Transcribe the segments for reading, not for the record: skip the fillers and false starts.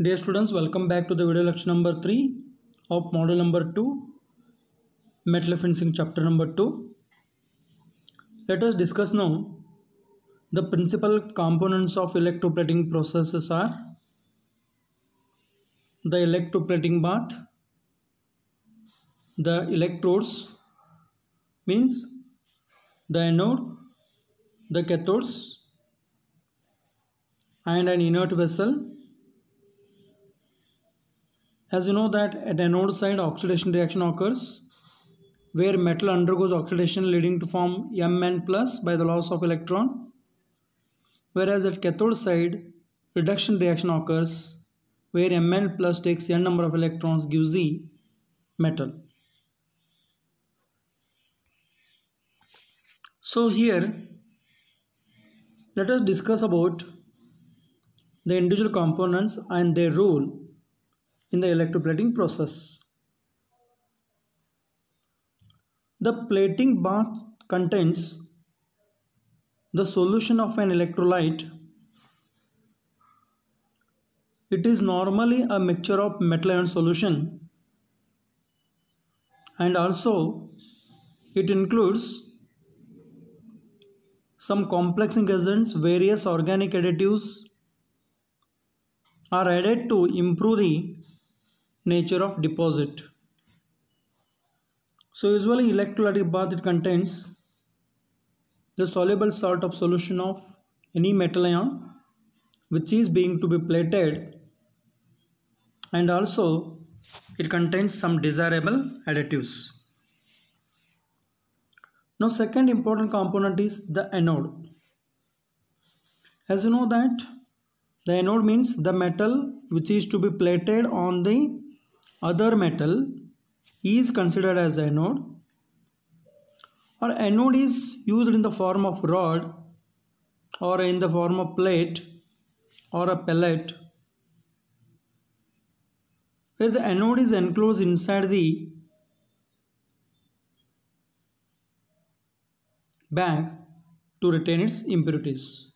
Dear students, welcome back to the video lecture number 3 of module number 2, metal fencing chapter number 2. Let us discuss now the principal components of electroplating processes are the electroplating bath, the electrodes means the anode, the cathodes and an inert vessel. As you know that at anode side oxidation reaction occurs where metal undergoes oxidation leading to form Mn plus by the loss of electron, whereas at cathode side reduction reaction occurs where Mn plus takes n number of electrons gives the metal. So here let us discuss about the individual components and their role in the electroplating process. The plating bath contains the solution of an electrolyte. It is normally a mixture of metal ion solution, and also it includes some complexing agents. Various organic additives are added to improve the nature of deposit. So usually electrolytic bath, it contains the soluble salt of solution of any metal ion which is being to be plated, and also it contains some desirable additives. Now second important component is the anode. As you know that the anode means the metal which is to be plated on the other metal is considered as the anode, or anode is used in the form of rod or in the form of plate or a pellet, where the anode is enclosed inside the bag to retain its impurities.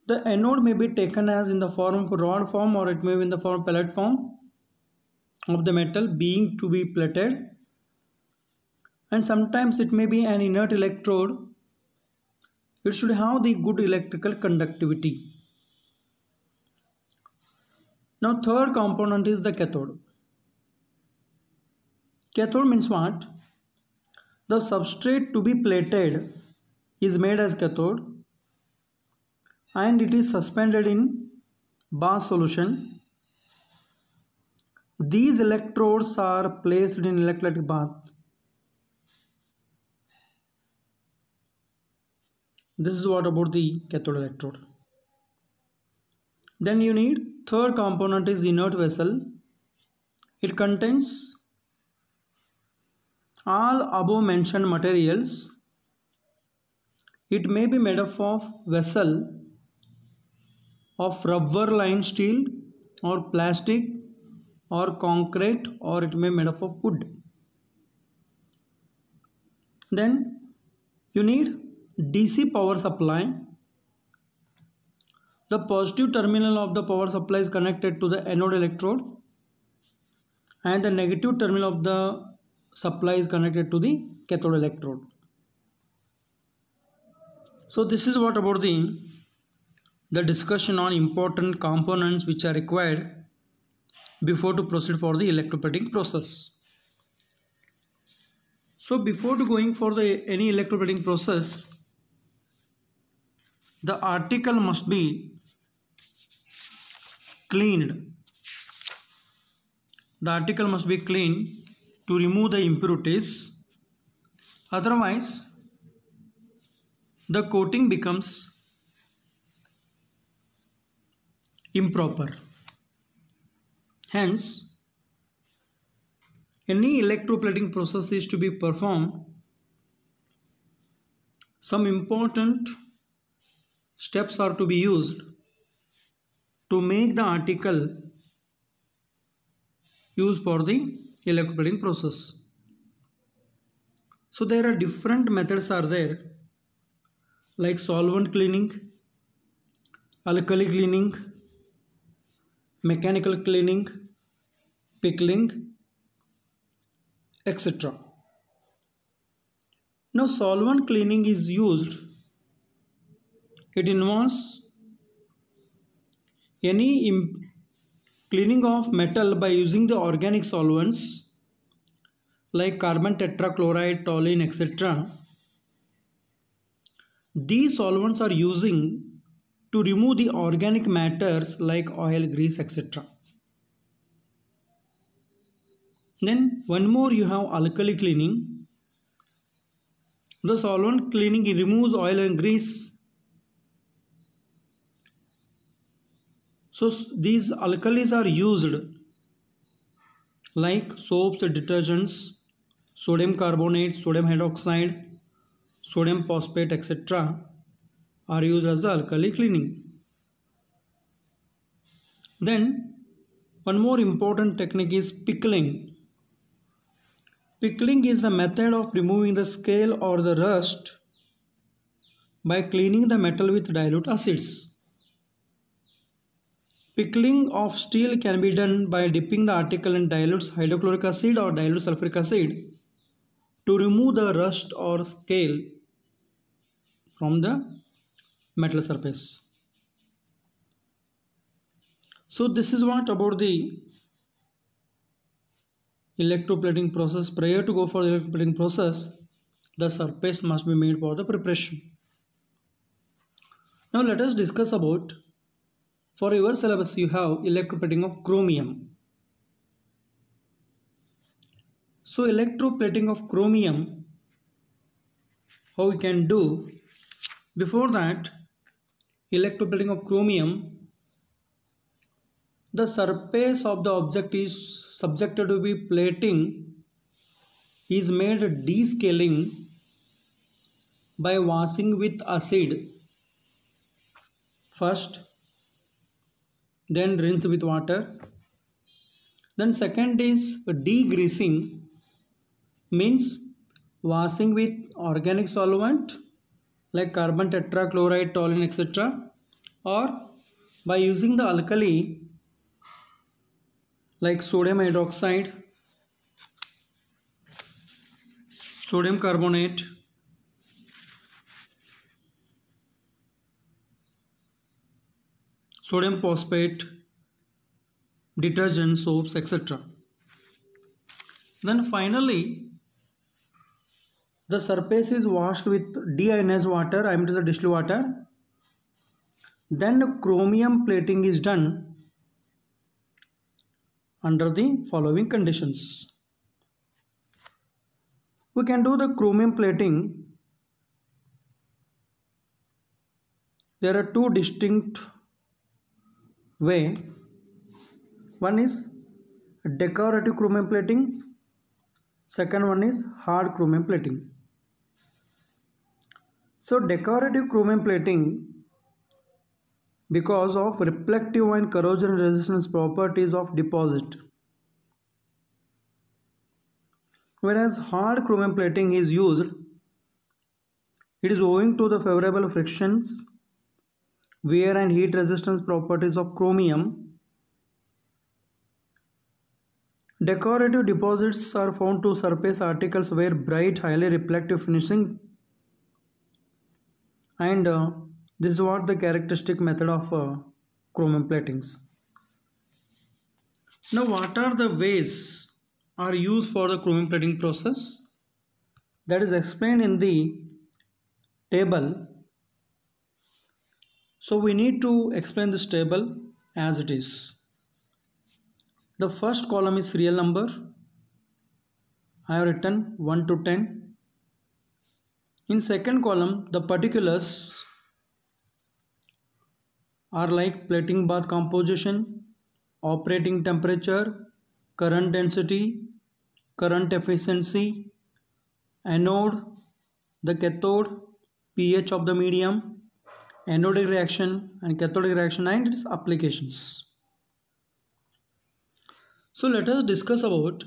The anode may be taken as in the form of rod form, or it may be in the form of pellet form of the metal being to be plated, and sometimes it may be an inert electrode. It should have the good electrical conductivity. Now third component is the cathode. Cathode means what? The substrate to be plated is made as cathode and it is suspended in bath solution. These electrodes are placed in electrolytic bath. This is what about the cathode electrode. Then you need third component is inert vessel. It contains all above mentioned materials. It may be made up of vessel of rubber lined steel or plastic or concrete, or it may be made up of wood. Then you need DC power supply. The positive terminal of the power supply is connected to the anode electrode and the negative terminal of the supply is connected to the cathode electrode. So this is what about the discussion on important components which are required before to proceed for the electroplating process. So before to going for any electroplating process, the article must be cleaned. The article must be cleaned to remove the impurities. Otherwise, the coating becomes improper. Hence, any electroplating process is to be performed, some important steps are to be used to make the article used for the electroplating process. So there are different methods are there, like solvent cleaning, alkali cleaning, mechanical cleaning, pickling, etc. Now solvent cleaning is used. It involves any cleaning of metal by using the organic solvents like carbon tetrachloride, toluene, etc. These solvents are using to remove the organic matters like oil, grease, etc. Then one more, you have alkali cleaning. The solvent cleaning removes oil and grease. So these alkalis are used like soaps, detergents, sodium carbonate, sodium hydroxide, sodium phosphate, etc. are used as the alkali cleaning. Then one more important technique is pickling. Pickling is the method of removing the scale or the rust by cleaning the metal with dilute acids. Pickling of steel can be done by dipping the article in dilute hydrochloric acid or dilute sulfuric acid to remove the rust or scale from the metal surface. So this is what about the electroplating process. Prior to go for the electroplating process, the surface must be made for the preparation. Now let us discuss about, for your syllabus you have electroplating of chromium. So electroplating of chromium, how we can do? Before that, electroplating of chromium, the surface of the object is subjected to be plating is made descaling by washing with acid first, then rinse with water. Then second is degreasing, means washing with organic solvent like carbon tetrachloride, toluene, etc. or by using the alkali like sodium hydroxide, sodium carbonate, sodium phosphate, detergent, soaps, etc. Then finally, the surface is washed with deionized water, I mean to the distilled water. Then chromium plating is done under the following conditions. We can do the chromium plating. There are two distinct ways. One is decorative chromium plating. Second one is hard chromium plating. So decorative chromium plating, because of reflective and corrosion resistance properties of deposit, whereas hard chromium plating is used, it is owing to the favorable frictions, wear and heat resistance properties of chromium. Decorative deposits are found to surface articles where bright, highly reflective finishing, and this is what the characteristic method of chromium platings. Now what are the ways are used for the chromium plating process? That is explained in the table. So we need to explain this table as it is. The first column is serial number. I have written 1 to 10. In second column, the particulars are like plating bath composition, operating temperature, current density, current efficiency, anode, the cathode, pH of the medium, anodic reaction and cathodic reaction, and its applications. So let us discuss about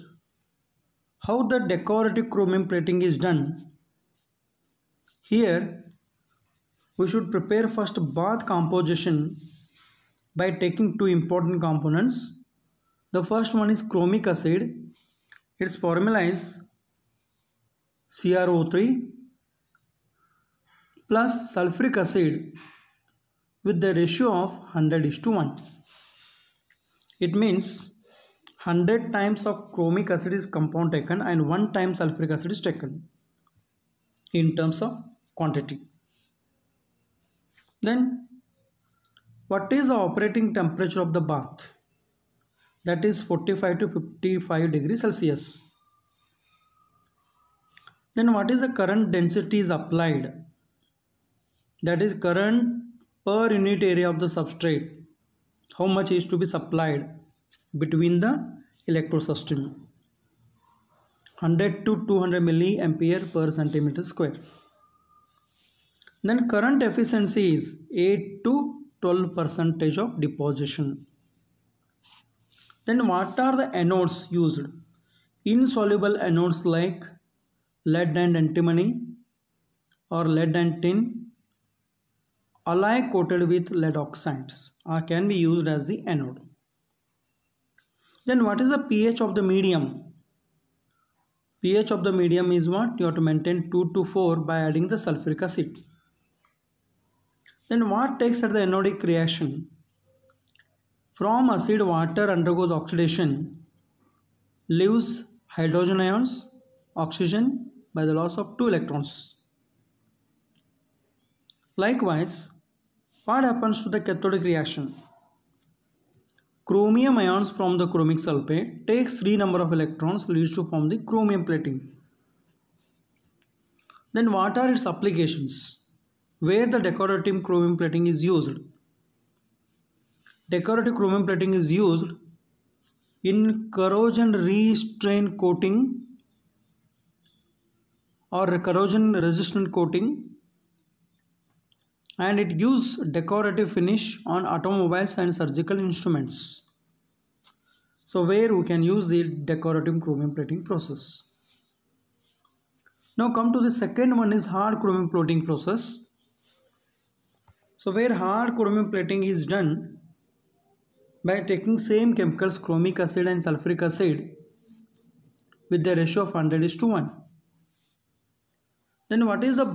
how the decorative chromium plating is done. Here we should prepare first bath composition by taking two important components. The first one is chromic acid. Its formula is CrO3 plus sulfuric acid with the ratio of 100:1. It means 100 times of chromic acid is compound taken and 1 time sulfuric acid is taken in terms of quantity. Then what is the operating temperature of the bath? That is 45 to 55 degrees Celsius. Then what is the current density is applied? That is current per unit area of the substrate. How much is to be supplied between the electrode system? 100 to 200 milliampere per centimeter square. Then current efficiency is 8 to 12% of deposition. Then what are the anodes used? Insoluble anodes like lead and antimony or lead and tin, alloy coated with lead oxides can be used as the anode. Then what is the pH of the medium? pH of the medium is what? You have to maintain 2 to 4 by adding the sulfuric acid. Then what takes at the anodic reaction? From acid, water undergoes oxidation, leaves hydrogen ions, oxygen by the loss of 2 electrons. Likewise, what happens to the cathodic reaction? Chromium ions from the chromic sulfate takes 3 number of electrons, leads to form the chromium plating. Then what are its applications? Where the decorative chromium plating is used? Decorative chromium plating is used in corrosion restraint coating or corrosion resistant coating, and it gives decorative finish on automobiles and surgical instruments. So where we can use the decorative chromium plating process. Now come to the second one is hard chromium plating process. So where hard chromium plating is done by taking same chemicals, chromic acid and sulfuric acid, with the ratio of 100:1. Then what is the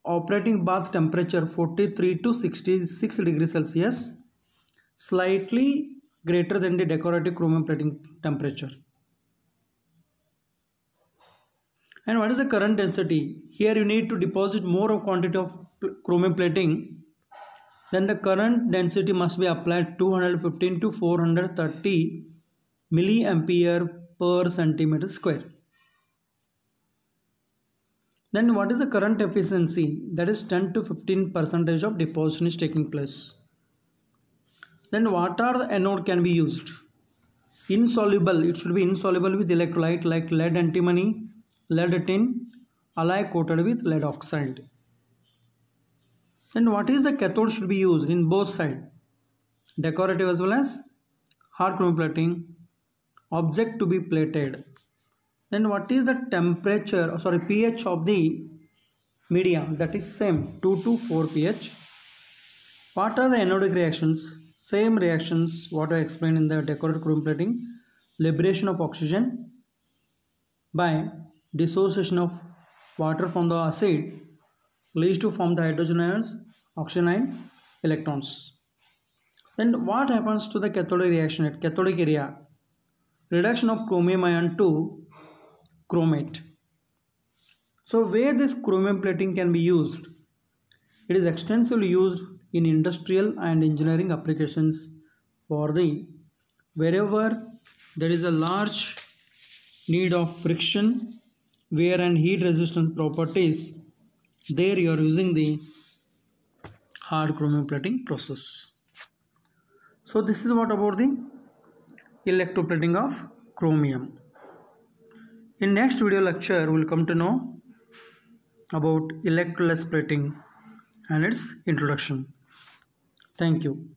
operating bath temperature? 43 to 66 degrees Celsius, slightly greater than the decorative chromium plating temperature. And what is the current density? Here you need to deposit more of quantity of chromium plating. Then the current density must be applied 215 to 430 milliampere per centimeter square. Then what is the current efficiency? That is 10 to 15% of deposition is taking place. Then what are the anode can be used? Insoluble, it should be insoluble with electrolyte like lead antimony, lead tin, alloy coated with lead oxide. Then what is the cathode should be used in both sides? Decorative as well as hard chromium plating, object to be plated. Then what is the pH of the medium? That is same, 2 to 4 pH. What are the anodic reactions? Same reactions what I explained in the decorative chromium plating. Liberation of oxygen by dissociation of water from the acid leads to form the hydrogen ions, oxygen ion, electrons. Then what happens to the cathodic reaction at cathodic area? Reduction of chromium ion to chromate. So where this chromium plating can be used? It is extensively used in industrial and engineering applications for the wherever there is a large need of friction, wear and heat resistance properties, there you are using the hard chromium plating process. So this is what about the electroplating of chromium. In next video lecture we will come to know about electroless plating and its introduction. Thank you.